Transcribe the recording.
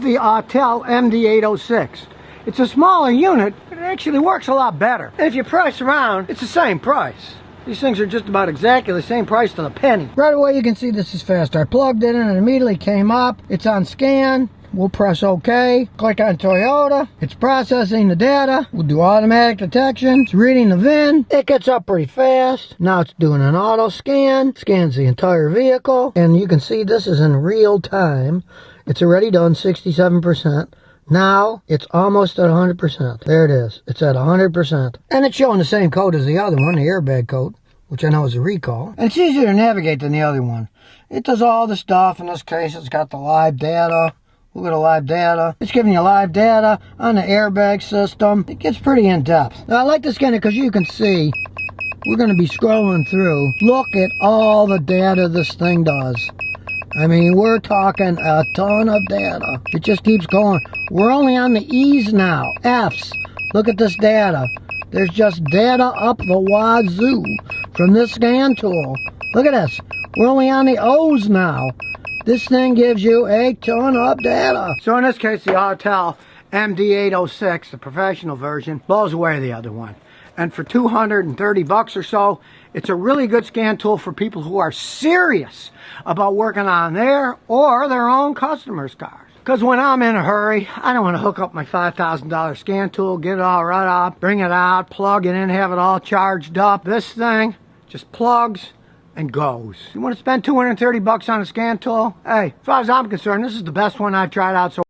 the Autel MD806. It's a smaller unit, but it actually works a lot better. And if you price around, it's the same price. These things are just about exactly the same price to the penny. Right away you can see this is faster. I plugged it in and it immediately came up. It's on scan. We'll press OK. Click on Toyota. It's processing the data. We'll do automatic detection. It's reading the VIN. It gets up pretty fast. Now it's doing an auto scan. Scans the entire vehicle. And you can see this is in real time. It's already done 67%. Now it's almost at 100%. There it is. It's at 100%. And it's showing the same code as the other one, the airbag code, which I know is a recall. And it's easier to navigate than the other one. It does all the stuff. In this case, it's got the live data. Look at the live data. It's giving you live data on the airbag system. It gets pretty in-depth. Now, I like to scan it because you can see we're going to be scrolling through. Look at all the data this thing does. I mean, we're talking a ton of data. It just keeps going. We're only on the E's now. F's. Look at this data. There's just data up the wazoo from this scan tool. Look at this. We're only on the O's now. This thing gives you a ton of data. So in this case, the Autel MD806, the professional version, blows away the other one. And for $230 or so, it's a really good scan tool for people who are serious about working on their or their own customers' cars. Because when I'm in a hurry, I don't want to hook up my $5,000 scan tool, get it all right up, bring it out, plug it in, have it all charged up. This thing just plugs and goes. You want to spend $230 on a scan tool? Hey, as far as I'm concerned, this is the best one I've tried out so far.